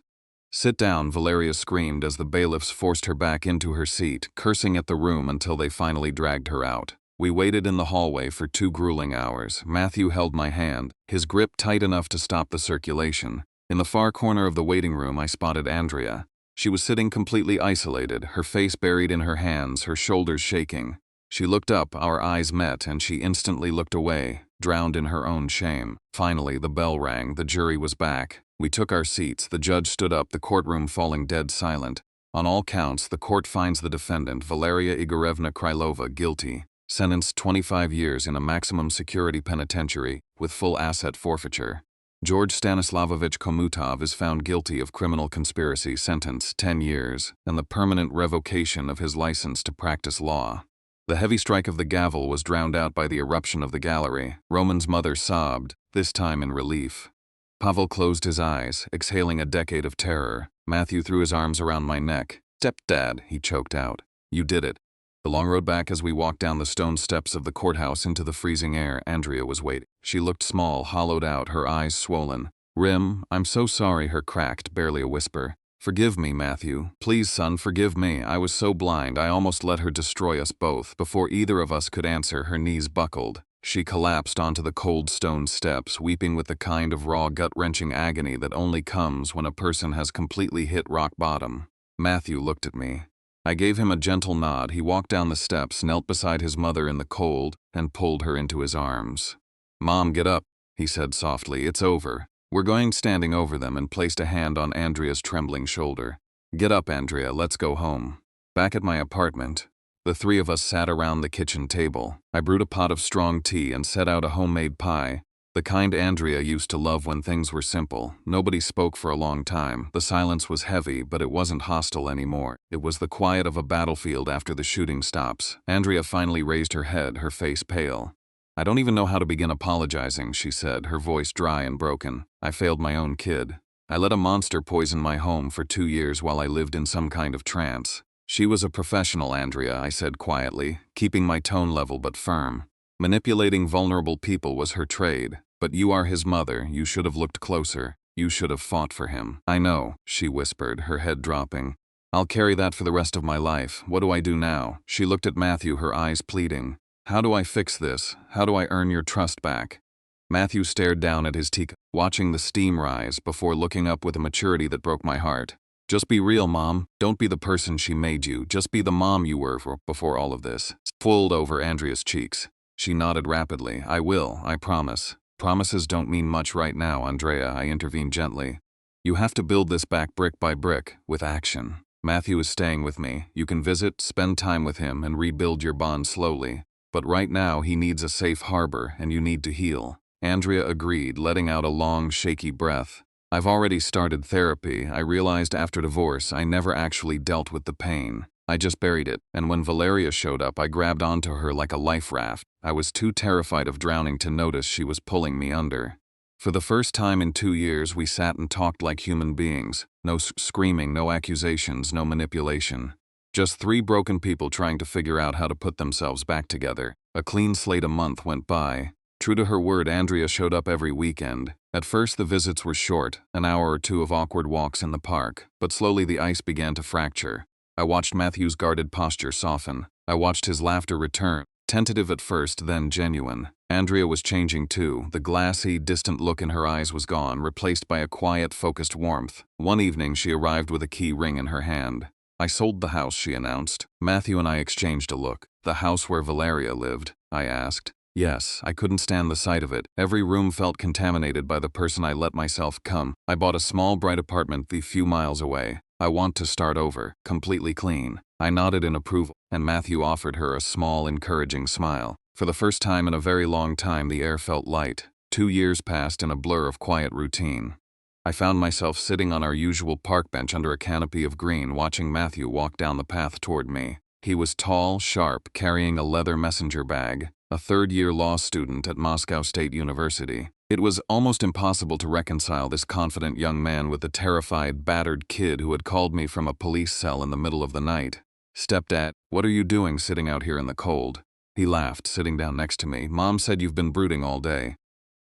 Sit down, Valeria screamed as the bailiffs forced her back into her seat, cursing at the room until they finally dragged her out. We waited in the hallway for 2 grueling hours. Matthew held my hand, his grip tight enough to stop the circulation. In the far corner of the waiting room, I spotted Andrea. She was sitting completely isolated, her face buried in her hands, her shoulders shaking. She looked up, our eyes met, and she instantly looked away, drowned in her own shame. Finally, the bell rang, the jury was back. We took our seats, the judge stood up, the courtroom falling dead silent. On all counts, the court finds the defendant, Valeria Igorevna Krylova, guilty, sentenced 25 years in a maximum security penitentiary with full asset forfeiture. George Stanislavovich Komutov is found guilty of criminal conspiracy, sentenced 10 years, and the permanent revocation of his license to practice law. The heavy strike of the gavel was drowned out by the eruption of the gallery. Roman's mother sobbed, this time in relief. Pavel closed his eyes, exhaling a decade of terror. Matthew threw his arms around my neck. Stepdad, he choked out. You did it. The long road back as we walked down the stone steps of the courthouse into the freezing air, Andrea was waiting. She looked small, hollowed out, her eyes swollen. Rim, I'm so sorry, her cracked, barely a whisper. Forgive me, Matthew. Please, son, forgive me. I was so blind, I almost let her destroy us both. Before either of us could answer, her knees buckled. She collapsed onto the cold stone steps, weeping with the kind of raw, gut-wrenching agony that only comes when a person has completely hit rock bottom. Matthew looked at me. I gave him a gentle nod. He walked down the steps, knelt beside his mother in the cold, and pulled her into his arms. Mom, get up, he said softly. It's over. We're going, standing over them, and placed a hand on Andrea's trembling shoulder. Get up, Andrea, let's go home. Back at my apartment, the 3 of us sat around the kitchen table. I brewed a pot of strong tea and set out a homemade pie, the kind Andrea used to love when things were simple. Nobody spoke for a long time. The silence was heavy, but it wasn't hostile anymore. It was the quiet of a battlefield after the shooting stops. Andrea finally raised her head, her face pale. I don't even know how to begin apologizing, she said, her voice dry and broken. I failed my own kid. I let a monster poison my home for 2 years while I lived in some kind of trance. She was a professional, Andrea, I said quietly, keeping my tone level but firm. Manipulating vulnerable people was her trade. But you are his mother, you should have looked closer. You should have fought for him. I know, she whispered, her head dropping. I'll carry that for the rest of my life. What do I do now? She looked at Matthew, her eyes pleading. How do I fix this? How do I earn your trust back? Matthew stared down at his teacup, watching the steam rise before looking up with a maturity that broke my heart. Just be real, Mom. Don't be the person she made you. Just be the mom you were before all of this. Fulled over Andrea's cheeks. She nodded rapidly. I will, I promise. Promises don't mean much right now, Andrea, I intervened gently. You have to build this back brick by brick, with action. Matthew is staying with me. You can visit, spend time with him, and rebuild your bond slowly. But right now, he needs a safe harbor, and you need to heal. Andrea agreed, letting out a long, shaky breath. I've already started therapy. I realized after divorce I never actually dealt with the pain. I just buried it, and when Valeria showed up I grabbed onto her like a life raft. I was too terrified of drowning to notice she was pulling me under. For the first time in 2 years we sat and talked like human beings. No screaming, no accusations, no manipulation. Just 3 broken people trying to figure out how to put themselves back together. A clean slate. A month went by. True to her word, Andrea showed up every weekend. At first the visits were short, an hour or 2 of awkward walks in the park, but slowly the ice began to fracture. I watched Matthew's guarded posture soften. I watched his laughter return, tentative at first, then genuine. Andrea was changing too. The glassy, distant look in her eyes was gone, replaced by a quiet, focused warmth. One evening she arrived with a key ring in her hand. "I sold the house," she announced. Matthew and I exchanged a look. "The house where Valeria lived?" I asked. "Yes, I couldn't stand the sight of it. Every room felt contaminated by the person I let myself become. I bought a small, bright apartment a few miles away. I want to start over, completely clean." I nodded in approval, and Matthew offered her a small, encouraging smile. For the first time in a very long time, the air felt light. 2 years passed in a blur of quiet routine. I found myself sitting on our usual park bench under a canopy of green, watching Matthew walk down the path toward me. He was tall, sharp, carrying a leather messenger bag, a third-year law student at Moscow State University. It was almost impossible to reconcile this confident young man with the terrified, battered kid who had called me from a police cell in the middle of the night. "Stepdad, what are you doing sitting out here in the cold?" He laughed, sitting down next to me. "Mom said you've been brooding all day."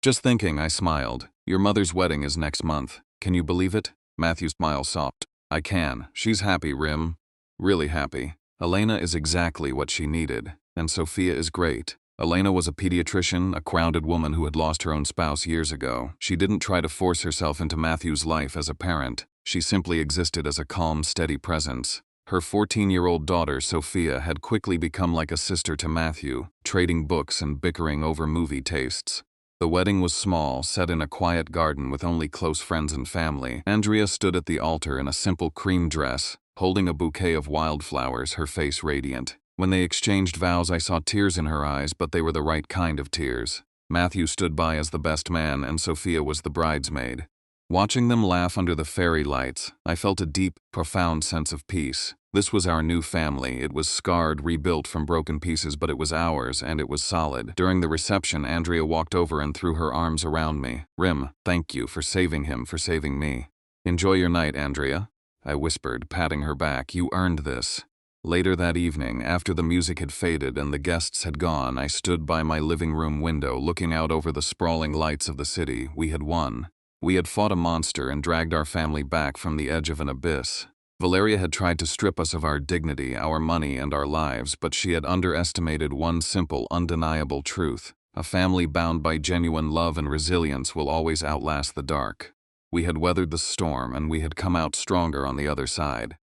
"Just thinking," I smiled. "Your mother's wedding is next month. Can you believe it?" Matthew's smile softened. "I can. She's happy, Rim. Really happy. Elena is exactly what she needed. And Sophia is great." Elena was a pediatrician, a grounded woman who had lost her own spouse years ago. She didn't try to force herself into Matthew's life as a parent. She simply existed as a calm, steady presence. Her 14-year-old daughter, Sophia, had quickly become like a sister to Matthew, trading books and bickering over movie tastes. The wedding was small, set in a quiet garden with only close friends and family. Andrea stood at the altar in a simple cream dress, holding a bouquet of wildflowers, her face radiant. When they exchanged vows, I saw tears in her eyes, but they were the right kind of tears. Matthew stood by as the best man, and Sophia was the bridesmaid. Watching them laugh under the fairy lights, I felt a deep, profound sense of peace. This was our new family. It was scarred, rebuilt from broken pieces, but it was ours, and it was solid. During the reception, Andrea walked over and threw her arms around me. "Rim, thank you for saving him, for saving me." "Enjoy your night, Andrea," I whispered, patting her back. "You earned this." Later that evening, after the music had faded and the guests had gone, I stood by my living room window, looking out over the sprawling lights of the city. We had won. We had fought a monster and dragged our family back from the edge of an abyss. Valeria had tried to strip us of our dignity, our money, and our lives, but she had underestimated one simple, undeniable truth. A family bound by genuine love and resilience will always outlast the dark. We had weathered the storm, and we had come out stronger on the other side.